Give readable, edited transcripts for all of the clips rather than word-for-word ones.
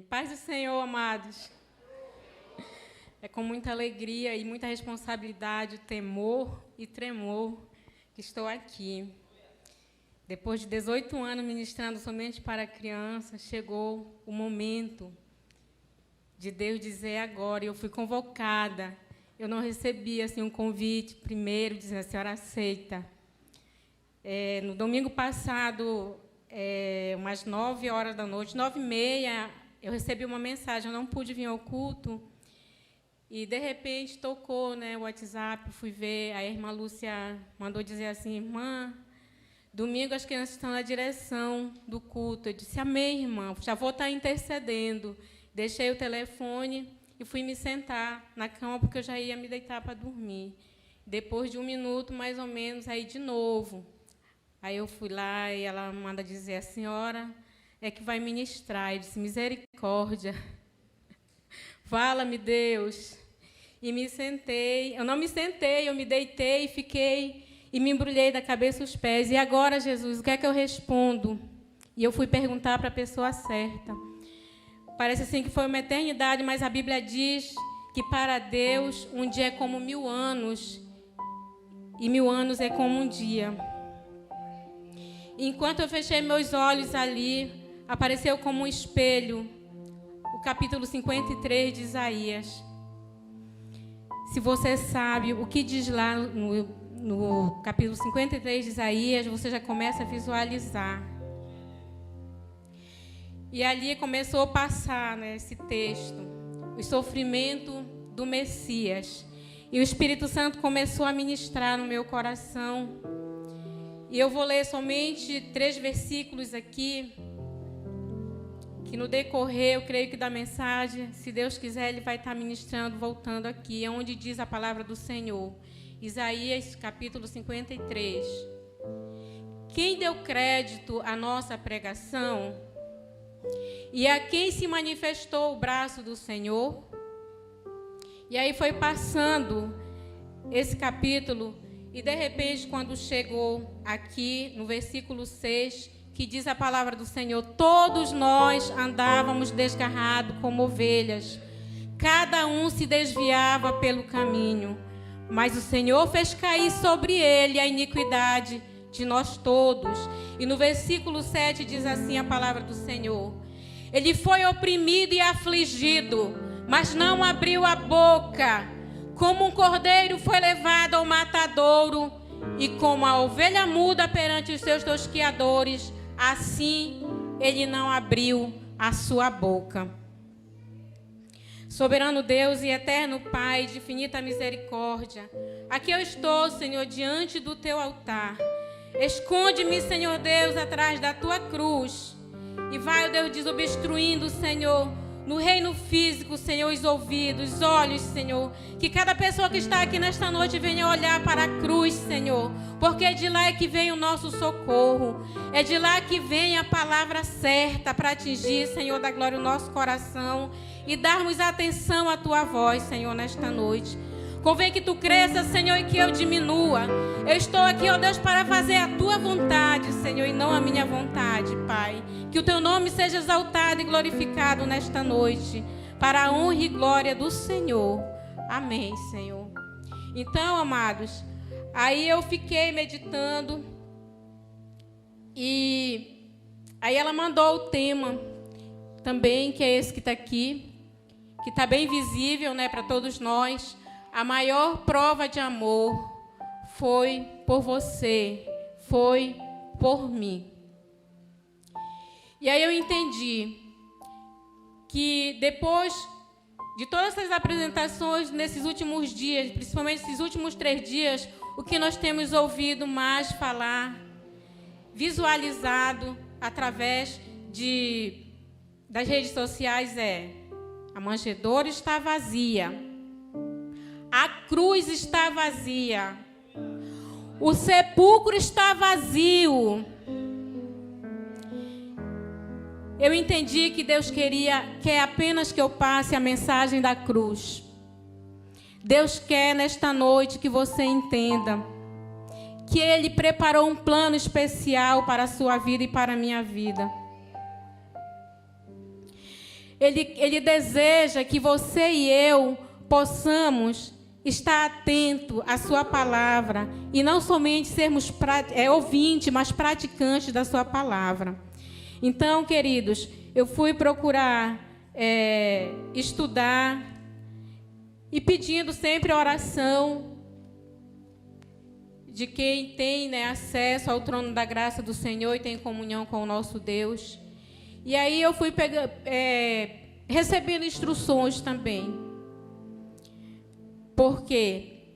Paz do Senhor, amados. É com muita alegria e muita responsabilidade, temor e tremor que estou aqui. Depois de 18 anos ministrando somente para crianças, chegou o momento de Deus dizer agora. Eu fui convocada. Eu não recebi assim, um convite primeiro, dizendo: a senhora aceita. No domingo passado, umas 9 horas da noite, 9h30, eu recebi uma mensagem. Eu não pude vir ao culto. E, de repente, tocou, né, o WhatsApp, fui ver, a irmã Lúcia mandou dizer assim: irmã, domingo as crianças estão na direção do culto. Eu disse: amém, irmã, já vou estar intercedendo. Deixei o telefone e fui me sentar na cama, porque eu já ia me deitar para dormir. Depois de 1 minuto, mais ou menos, aí de novo. Aí eu fui lá e ela manda dizer: a senhora é que vai ministrar. Eu disse: misericórdia. Fala-me, Deus. E me sentei. Eu não me sentei, eu me deitei e fiquei e me embrulhei da cabeça aos pés. E agora, Jesus, o que é que eu respondo? E eu fui perguntar para a pessoa certa. Parece assim que foi uma eternidade, mas a Bíblia diz que para Deus um dia é como 1000 anos e 1000 anos é como um dia. Enquanto eu fechei meus olhos ali, apareceu como um espelho o capítulo 53 de Isaías. Se você sabe o que diz lá no capítulo 53 de Isaías, você já começa a visualizar. E ali começou a passar, né, esse texto, o sofrimento do Messias. E o Espírito Santo começou a ministrar no meu coração. E eu vou ler somente 3 versículos aqui, que no decorrer, eu creio que da mensagem, se Deus quiser, Ele vai estar ministrando, voltando aqui, é onde diz a palavra do Senhor. Isaías, capítulo 53. Quem deu crédito à nossa pregação e a quem se manifestou o braço do Senhor? E aí foi passando esse capítulo, e de repente, quando chegou aqui, no versículo 6, que diz a palavra do Senhor: todos nós andávamos desgarrados como ovelhas, cada um se desviava pelo caminho, mas o Senhor fez cair sobre ele a iniquidade de nós todos. E no versículo 7 diz assim a palavra do Senhor: ele foi oprimido e afligido, mas não abriu a boca. Como um cordeiro foi levado ao matadouro, e como a ovelha muda perante os seus tosquiadores, assim ele não abriu a sua boca. Soberano Deus e eterno Pai de infinita misericórdia, aqui eu estou, Senhor, diante do teu altar. Esconde-me, Senhor Deus, atrás da tua cruz. E vai, ó Deus, desobstruindo, Senhor, no reino físico, Senhor, os ouvidos, os olhos, Senhor. Que cada pessoa que está aqui nesta noite venha olhar para a cruz, Senhor. Porque é de lá que vem o nosso socorro. É de lá que vem a palavra certa para atingir, Senhor da glória, o nosso coração. E darmos atenção à tua voz, Senhor, nesta noite. Convém que tu cresça, Senhor, e que eu diminua. Eu estou aqui, ó Deus, para fazer a tua vontade, Senhor, e não a minha vontade, Pai. Que o teu nome seja exaltado e glorificado nesta noite, para a honra e glória do Senhor. Amém, Senhor. Então, amados, aí eu fiquei meditando, e aí ela mandou o tema também, que é esse que está aqui, que está bem visível, né, para todos nós. A maior prova de amor foi por você, foi por mim. E aí eu entendi que depois de todas essas apresentações, nesses últimos dias, principalmente esses últimos 3 dias, o que nós temos ouvido mais falar, visualizado através das redes sociais é: a manjedoura está vazia. A cruz está vazia. O sepulcro está vazio. Eu entendi que Deus quer apenas que eu passe a mensagem da cruz. Deus quer nesta noite que você entenda que Ele preparou um plano especial para a sua vida e para a minha vida. Ele deseja que você e eu possamos estar atento à sua palavra e não somente sermos ouvintes, mas praticantes da sua palavra. Então, queridos, eu fui procurar estudar e pedindo sempre a oração de quem tem, né, acesso ao trono da graça do Senhor e tem comunhão com o nosso Deus. E aí eu fui recebendo instruções também. Porque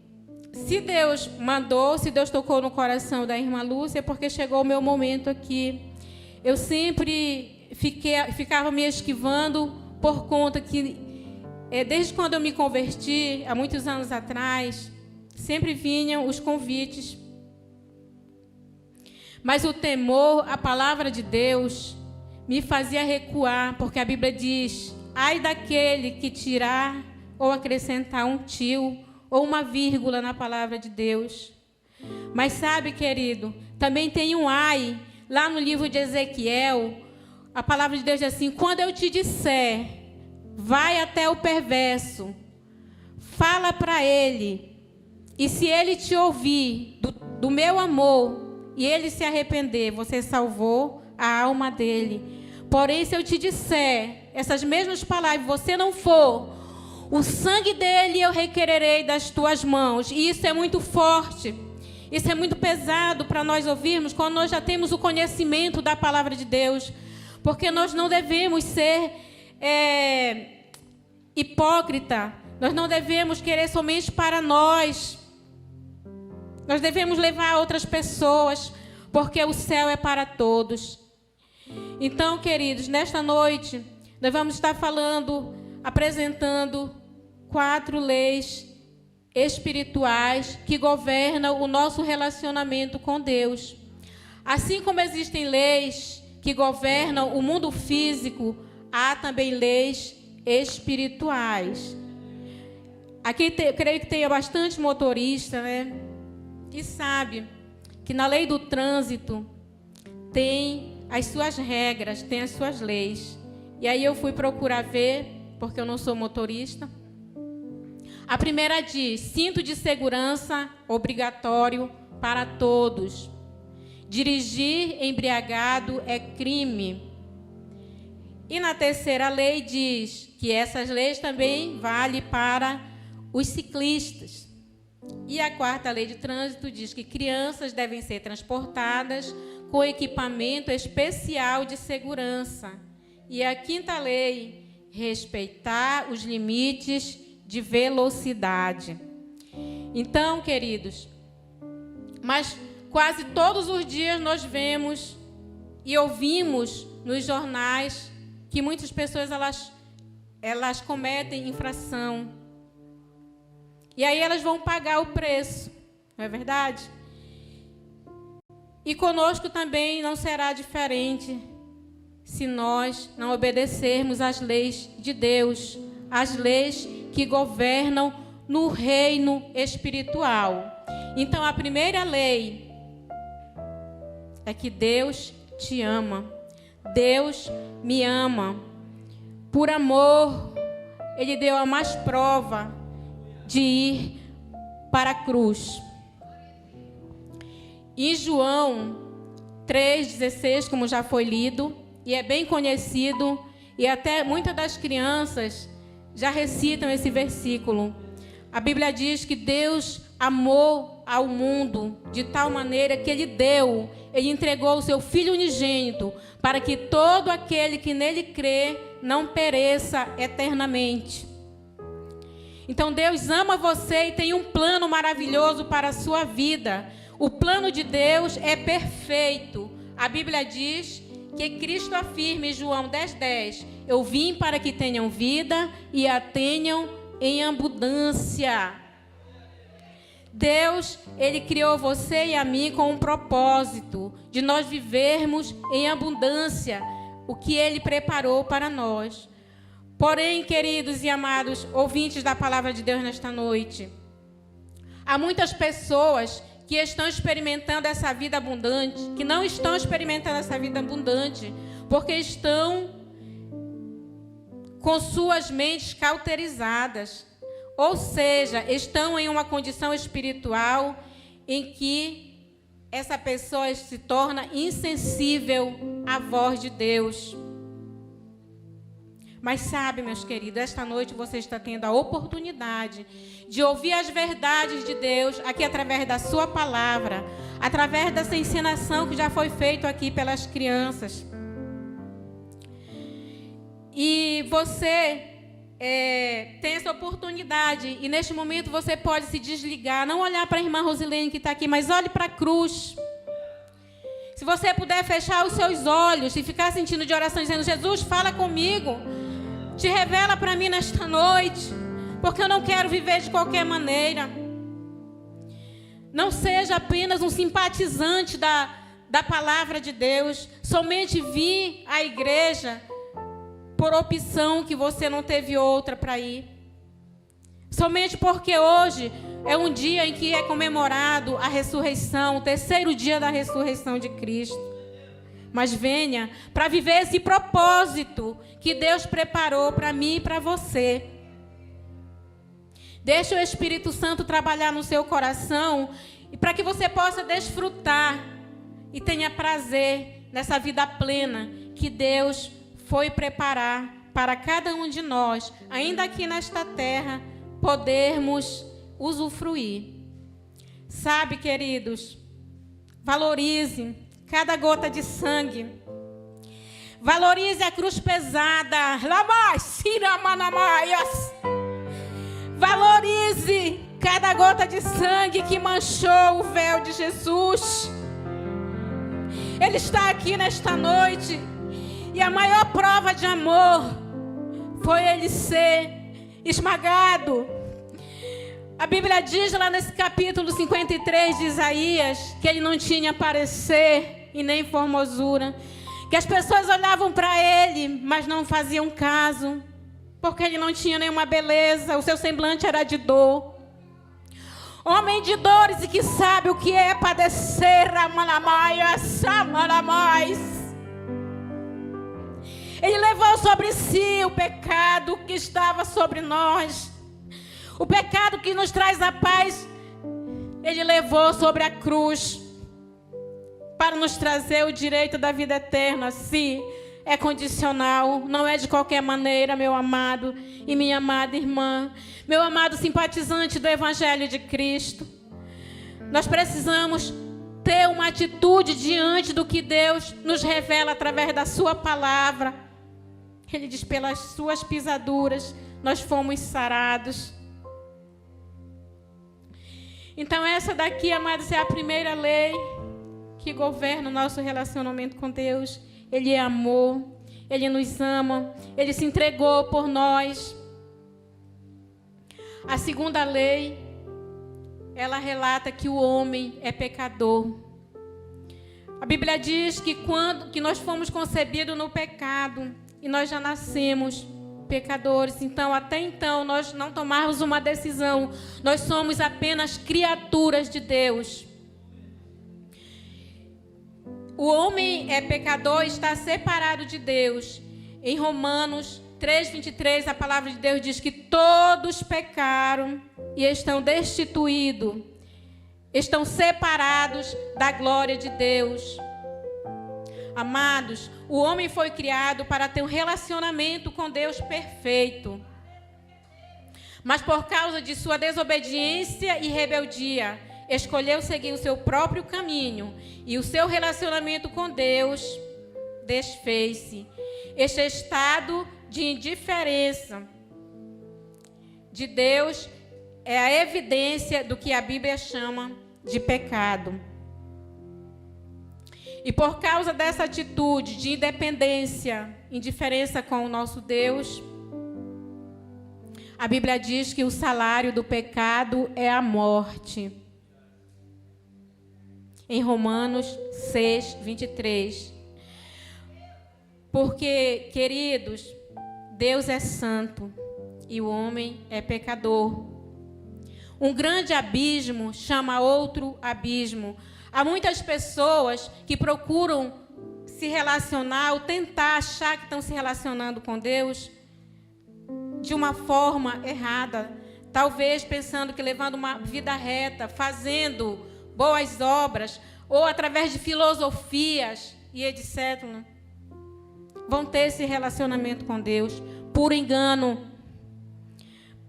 se Deus mandou, se Deus tocou no coração da irmã Lúcia, é porque chegou o meu momento aqui. Eu sempre ficava me esquivando por conta que, desde quando eu me converti, há muitos anos atrás, sempre vinham os convites. Mas o temor, a palavra de Deus, me fazia recuar, porque a Bíblia diz: ai daquele que tirar ou acrescentar um tio ou uma vírgula na palavra de Deus. Mas sabe, querido, também tem um ai, lá no livro de Ezequiel, a palavra de Deus diz assim: quando eu te disser, vai até o perverso, fala para ele, e se ele te ouvir do meu amor e ele se arrepender, você salvou a alma dele. Porém, se eu te disser essas mesmas palavras, você não for, o sangue dele eu requererei das tuas mãos. E isso é muito forte, isso é muito pesado para nós ouvirmos quando nós já temos o conhecimento da palavra de Deus. Porque nós não devemos ser hipócrita, nós não devemos querer somente para nós. Nós devemos levar a outras pessoas, porque o céu é para todos. Então, queridos, nesta noite, nós vamos estar apresentando 4 leis espirituais que governam o nosso relacionamento com Deus. Assim como existem leis que governam o mundo físico, há também leis espirituais. Aqui creio que tenha bastante motorista, né? Que sabe que na lei do trânsito tem as suas regras, tem as suas leis. E aí eu fui procurar ver, porque eu não sou motorista. A primeira diz: cinto de segurança obrigatório para todos. Dirigir embriagado é crime. E na terceira lei diz que essas leis também valem para os ciclistas. E a quarta lei de trânsito diz que crianças devem ser transportadas com equipamento especial de segurança. E a quinta lei, respeitar os limites de velocidade. Então, queridos, mas quase todos os dias nós vemos e ouvimos nos jornais que muitas pessoas elas cometem infração. E aí elas vão pagar o preço, não é verdade? E conosco também não será diferente se nós não obedecermos às leis de Deus, as leis que governam no reino espiritual. Então, a primeira lei é que Deus te ama. Deus me ama. Por amor, Ele deu a mais prova de ir para a cruz. Em João 3,16, como já foi lido, e é bem conhecido, e até muitas das crianças já recitam esse versículo. A Bíblia diz que Deus amou ao mundo de tal maneira que Ele entregou o seu Filho unigênito, para que todo aquele que nele crê não pereça eternamente. Então Deus ama você e tem um plano maravilhoso para a sua vida. O plano de Deus é perfeito. A Bíblia diz que Cristo afirma em João 10:10, eu vim para que tenham vida e a tenham em abundância. Deus, Ele criou você e a mim com um propósito de nós vivermos em abundância o que Ele preparou para nós. Porém, queridos e amados ouvintes da palavra de Deus nesta noite, há muitas pessoas que estão experimentando essa vida abundante, que não estão experimentando essa vida abundante, porque estão com suas mentes cauterizadas. Ou seja, estão em uma condição espiritual em que essa pessoa se torna insensível à voz de Deus. Mas sabe, meus queridos, esta noite você está tendo a oportunidade de ouvir as verdades de Deus aqui através da sua palavra, através dessa encenação que já foi feita aqui pelas crianças. E você tem essa oportunidade, e neste momento você pode se desligar, não olhar para a irmã Rosilene que está aqui, mas olhe para a cruz. Se você puder fechar os seus olhos e ficar sentindo de oração, dizendo: Jesus, fala comigo, te revela para mim nesta noite, porque eu não quero viver de qualquer maneira. Não seja apenas um simpatizante da palavra de Deus, somente vir à igreja por opção que você não teve outra para ir. Somente porque hoje é um dia em que é comemorado a ressurreição, o terceiro dia da ressurreição de Cristo. Mas venha para viver esse propósito que Deus preparou para mim e para você. Deixe o Espírito Santo trabalhar no seu coração e para que você possa desfrutar e tenha prazer nessa vida plena que Deus foi preparar para cada um de nós, ainda aqui nesta terra, podermos usufruir. Sabe, queridos, valorize cada gota de sangue. Valorize a cruz pesada. Valorize cada gota de sangue que manchou o véu de Jesus. Ele está aqui nesta noite. E a maior prova de amor foi ele ser esmagado. A Bíblia diz lá nesse capítulo 53 de Isaías que ele não tinha parecer e nem formosura. Que as pessoas olhavam para ele, mas não faziam caso. Porque ele não tinha nenhuma beleza, o seu semblante era de dor. Homem de dores e que sabe o que é padecer, Ele levou sobre si o pecado que estava sobre nós. O pecado que nos traz a paz, Ele levou sobre a cruz para nos trazer o direito da vida eterna. Sim, é condicional, não é de qualquer maneira, meu amado e minha amada irmã, meu amado simpatizante do Evangelho de Cristo. Nós precisamos ter uma atitude diante do que Deus nos revela através da sua palavra. Ele diz: pelas suas pisaduras nós fomos sarados. Então essa daqui, amados, é a primeira lei que governa o nosso relacionamento com Deus. Ele é amor, Ele nos ama, Ele se entregou por nós. A segunda lei, ela relata que o homem é pecador. A Bíblia diz que nós fomos concebidos no pecado e nós já nascemos pecadores. Então, até então, nós não tomarmos uma decisão. Nós somos apenas criaturas de Deus. O homem é pecador e está separado de Deus. Em Romanos 3:23, a palavra de Deus diz que todos pecaram e estão destituídos, estão separados da glória de Deus. Amados, o homem foi criado para ter um relacionamento com Deus perfeito. Mas por causa de sua desobediência e rebeldia, escolheu seguir o seu próprio caminho e o seu relacionamento com Deus desfez-se. Este estado de indiferença de Deus é a evidência do que a Bíblia chama de pecado. E por causa dessa atitude de independência, indiferença com o nosso Deus, a Bíblia diz que o salário do pecado é a morte. Em Romanos 6:23. Porque, queridos, Deus é santo e o homem é pecador. Um grande abismo chama outro abismo. Há muitas pessoas que procuram se relacionar ou tentar achar que estão se relacionando com Deus de uma forma errada, talvez pensando que levando uma vida reta, fazendo boas obras, ou através de filosofias e etc., vão ter esse relacionamento com Deus por engano.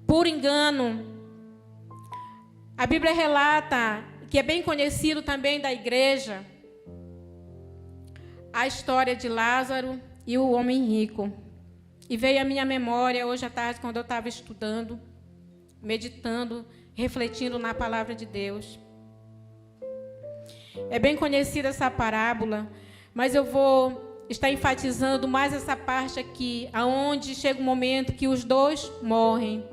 Por engano. A Bíblia relata, que é bem conhecido também da igreja, a história de Lázaro e o homem rico. E veio à minha memória hoje à tarde, quando eu estava estudando, meditando, refletindo na palavra de Deus. É bem conhecida essa parábola, mas eu vou estar enfatizando mais essa parte aqui, aonde chega um momento que os dois morrem,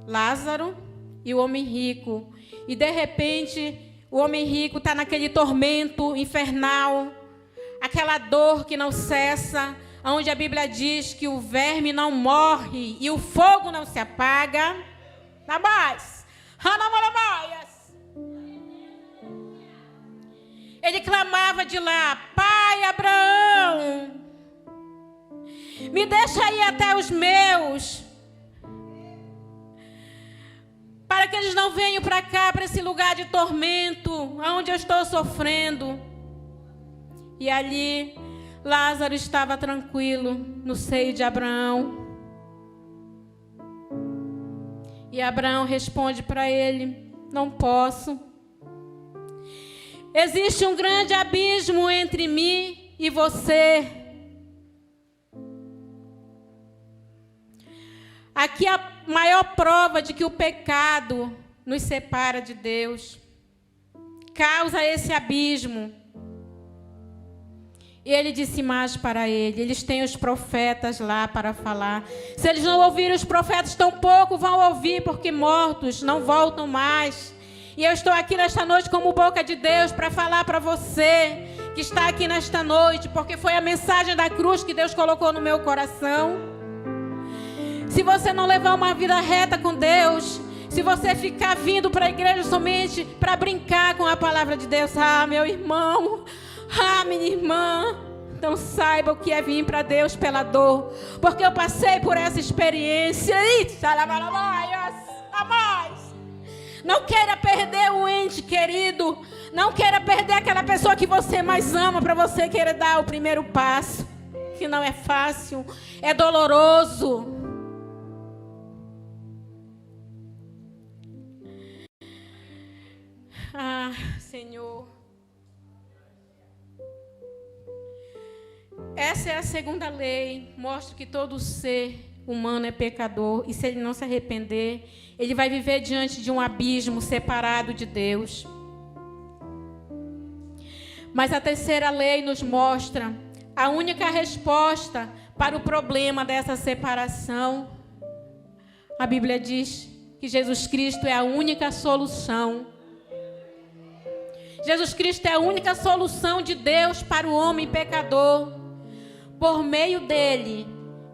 Lázaro e o homem rico. E de repente, o homem rico está naquele tormento infernal, aquela dor que não cessa, onde a Bíblia diz que o verme não morre e o fogo não se apaga. Ele clamava de lá: Pai Abraão, me deixa ir até os meus, para que eles não venham para cá, para esse lugar de tormento, onde eu estou sofrendo. E ali, Lázaro estava tranquilo no seio de Abraão. E Abraão responde para ele: não posso. Existe um grande abismo entre mim e você. Aqui a maior prova de que o pecado nos separa de Deus. Causa esse abismo. E ele disse mais para ele: eles têm os profetas lá para falar. Se eles não ouvirem os profetas, tampouco vão ouvir, porque mortos não voltam mais. E eu estou aqui nesta noite como boca de Deus para falar para você que está aqui nesta noite, porque foi a mensagem da cruz que Deus colocou no meu coração. Se você não levar uma vida reta com Deus, se você ficar vindo para a igreja somente para brincar com a palavra de Deus, meu irmão, minha irmã, então saiba o que é vir para Deus pela dor, porque eu passei por essa experiência. Não queira perder o ente querido, não queira perder aquela pessoa que você mais ama, para você querer dar o primeiro passo, que não é fácil, é doloroso. Senhor, essa é a segunda lei, mostra que todo ser humano é pecador, e se ele não se arrepender, ele vai viver diante de um abismo, separado de Deus. Mas a terceira lei nos mostra a única resposta para o problema dessa separação. A Bíblia diz que Jesus Cristo é a única solução. Jesus Cristo é a única solução de Deus para o homem pecador. Por meio dele,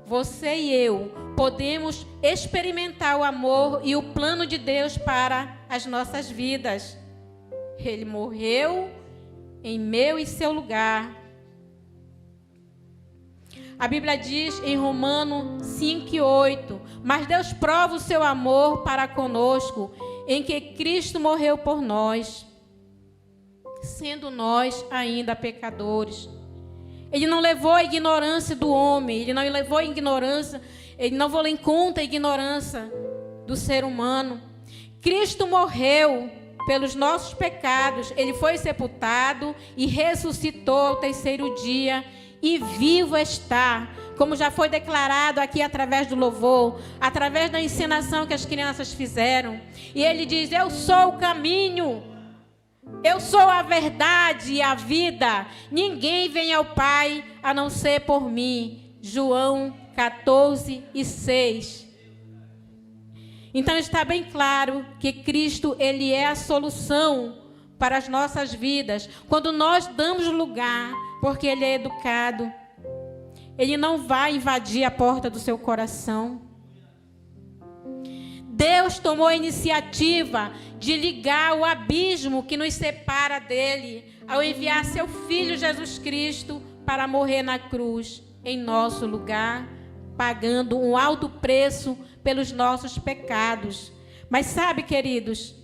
você e eu podemos experimentar o amor e o plano de Deus para as nossas vidas. Ele morreu em meu e seu lugar. A Bíblia diz em Romanos 5:8: mas Deus prova o seu amor para conosco, em que Cristo morreu por nós, sendo nós ainda pecadores. Ele não levou a ignorância do homem, ele não levou a ignorância, ele não levou em conta a ignorância do ser humano. Cristo morreu pelos nossos pecados, ele foi sepultado e ressuscitou ao terceiro dia, e vivo está, como já foi declarado aqui através do louvor, através da ensinação que as crianças fizeram. E ele diz: eu sou o caminho, eu sou a verdade e a vida. Ninguém vem ao Pai a não ser por mim. João 14:6. Então está bem claro que Cristo, ele é a solução para as nossas vidas. Quando nós damos lugar, porque ele é educado, ele não vai invadir a porta do seu coração. Deus tomou a iniciativa de ligar o abismo que nos separa dele, ao enviar seu Filho Jesus Cristo para morrer na cruz em nosso lugar, pagando um alto preço pelos nossos pecados. Mas sabe, queridos,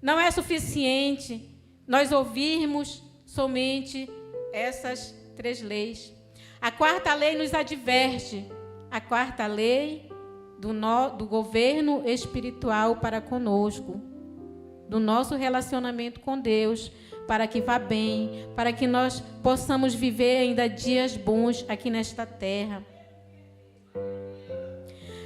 não é suficiente nós ouvirmos somente essas 3 leis. A 4ª lei nos adverte, a 4ª lei do governo espiritual para conosco, do nosso relacionamento com Deus, para que vá bem, para que nós possamos viver ainda dias bons aqui nesta terra.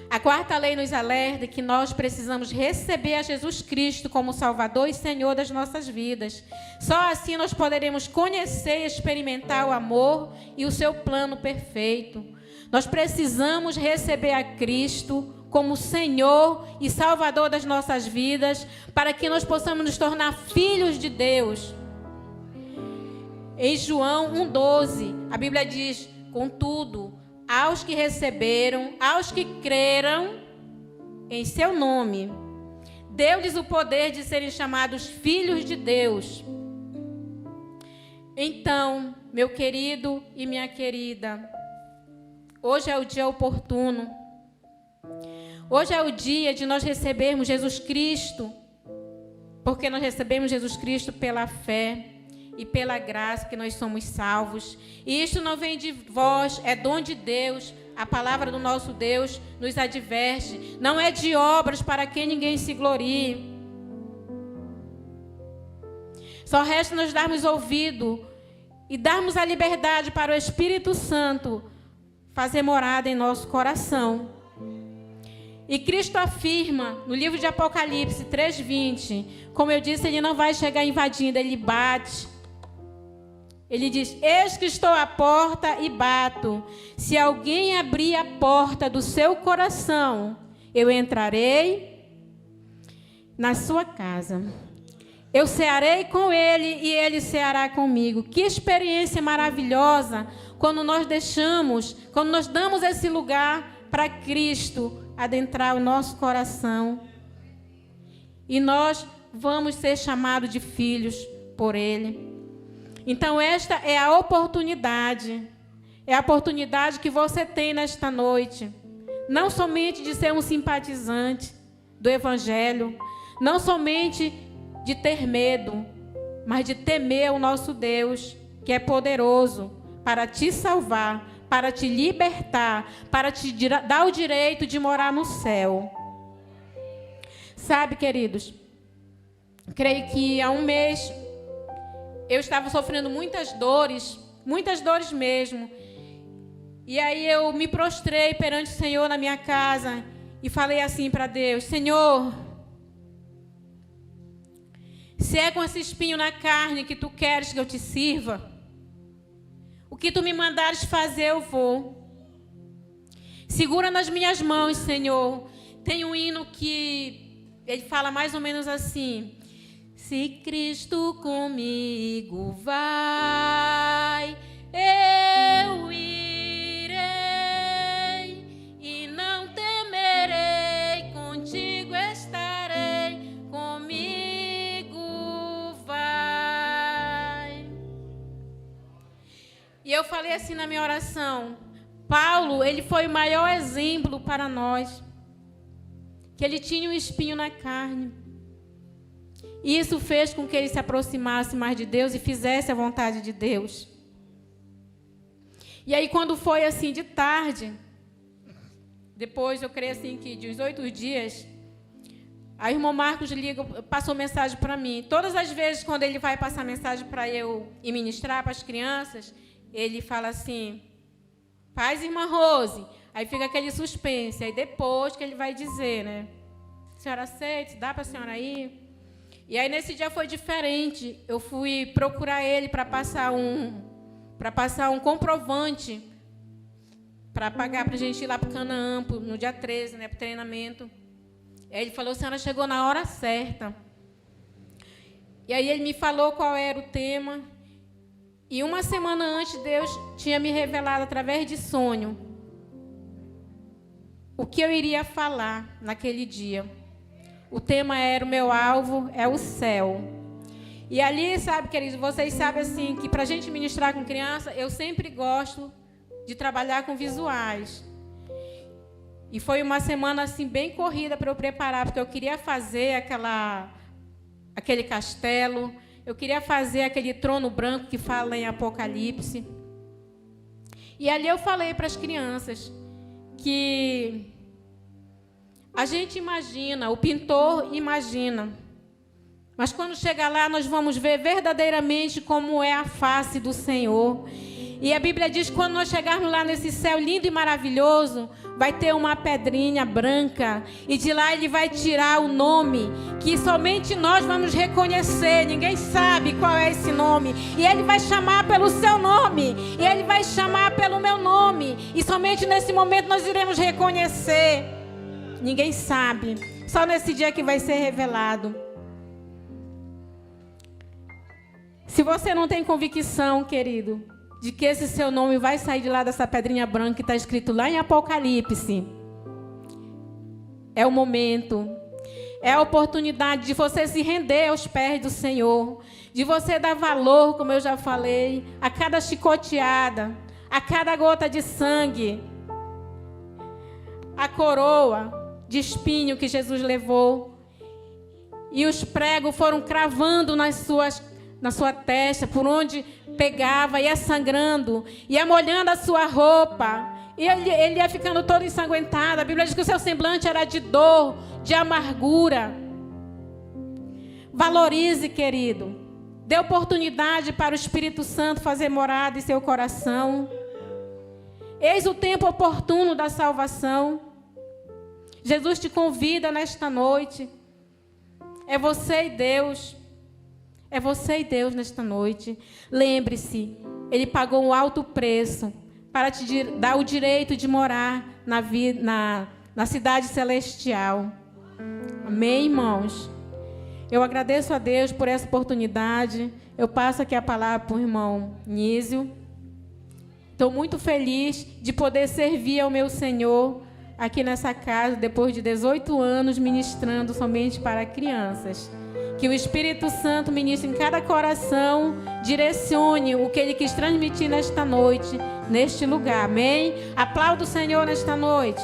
A 4ª lei nos alerta que nós precisamos receber a Jesus Cristo como Salvador e Senhor das nossas vidas. Só assim nós poderemos conhecer e experimentar o amor e o seu plano perfeito. Nós precisamos receber a Cristo como Senhor e Salvador das nossas vidas, para que nós possamos nos tornar filhos de Deus. Em João 1,12, a Bíblia diz: contudo, aos que receberam, aos que creram em seu nome, deu-lhes o poder de serem chamados filhos de Deus. Então, meu querido e minha querida, hoje é o dia oportuno. Hoje é o dia de nós recebermos Jesus Cristo, porque nós recebemos Jesus Cristo pela fé e pela graça que nós somos salvos. E isto não vem de vós, é dom de Deus. A palavra do nosso Deus nos adverte. Não é de obras para que ninguém se glorie. Só resta nós darmos ouvido e darmos a liberdade para o Espírito Santo fazer morada em nosso coração. E Cristo afirma no livro de Apocalipse 3:20, como eu disse, ele não vai chegar invadindo, ele bate. Ele diz: eis que estou à porta e bato. Se alguém abrir a porta do seu coração, eu entrarei na sua casa. Eu cearei com ele e ele ceará comigo. Que experiência maravilhosa quando nós damos esse lugar para Cristo adentrar o nosso coração. E nós vamos ser chamados de filhos por Ele. Então esta é a oportunidade. É a oportunidade que você tem nesta noite. Não somente de ser um simpatizante do Evangelho. Não somente de ter medo, mas de temer o nosso Deus, que é poderoso para te salvar, para te libertar, para te dar o direito de morar no céu. Sabe, queridos, creio que há um mês eu estava sofrendo muitas dores mesmo. E aí eu me prostrei perante o Senhor na minha casa e falei assim para Deus: Senhor, se é com esse espinho na carne que tu queres que eu te sirva, o que tu me mandares fazer, eu vou. Segura nas minhas mãos, Senhor. Tem um hino que ele fala mais ou menos assim: se Cristo comigo vai, eu irei e não temerei, contigo estarei, comigo vai. E eu falei assim na minha oração: Paulo, ele foi o maior exemplo para nós, que ele tinha um espinho na carne. E isso fez com que ele se aproximasse mais de Deus e fizesse a vontade de Deus. E aí, quando foi assim de tarde, depois eu creio assim que de uns 8 dias, a irmã Marcos liga, passou mensagem para mim. Todas as vezes quando ele vai passar mensagem para eu ir ministrar para as crianças, ele fala assim: paz, irmã Rose. Aí fica aquele suspense. Aí depois que ele vai dizer, né? Senhora aceita? Dá para a senhora ir? E aí nesse dia foi diferente. Eu fui procurar ele para passar um comprovante para pagar para a gente ir lá para o Canaã no dia 13, né, para o treinamento. Aí ele falou: a senhora chegou na hora certa. E aí ele me falou qual era o tema. E uma semana antes, Deus tinha me revelado através de sonho o que eu iria falar naquele dia. O tema era: o meu alvo é o céu. E ali, sabe, queridos, vocês sabem assim que para a gente ministrar com criança, eu sempre gosto de trabalhar com visuais. E foi uma semana assim bem corrida para eu preparar, porque eu queria fazer aquele castelo, eu queria fazer aquele trono branco que fala em Apocalipse. E ali eu falei para as crianças que a gente imagina, o pintor imagina, mas quando chegar lá nós vamos ver verdadeiramente como é a face do Senhor. E a Bíblia diz que quando nós chegarmos lá nesse céu lindo e maravilhoso, vai ter uma pedrinha branca. E de lá ele vai tirar o nome que somente nós vamos reconhecer. Ninguém sabe qual é esse nome. E ele vai chamar pelo seu nome. E ele vai chamar pelo meu nome. E somente nesse momento nós iremos reconhecer. Ninguém sabe. Só nesse dia que vai ser revelado. Se você não tem convicção, querido, de que esse seu nome vai sair de lá dessa pedrinha branca que está escrito lá em Apocalipse, é o momento, é a oportunidade de você se render aos pés do Senhor, de você dar valor, como eu já falei, a cada chicoteada, a cada gota de sangue, a coroa de espinho que Jesus levou, e os pregos foram cravando na sua testa, por onde pegava, ia sangrando, ia molhando a sua roupa, e ele ia ficando todo ensanguentado. A Bíblia diz que o seu semblante era de dor, de amargura. Valorize, querido. Dê oportunidade para o Espírito Santo fazer morada em seu coração. Eis o tempo oportuno da salvação. Jesus te convida nesta noite. É você e Deus. É você e Deus nesta noite. Lembre-se, Ele pagou um alto preço para te dar o direito de morar na cidade celestial. Amém, irmãos? Eu agradeço a Deus por essa oportunidade. Eu passo aqui a palavra para o irmão Nísio. Estou muito feliz de poder servir ao meu Senhor aqui nessa casa, depois de 18 anos ministrando somente para crianças. Que o Espírito Santo ministre em cada coração, direcione o que Ele quis transmitir nesta noite, neste lugar. Amém? Aplauda o Senhor nesta noite.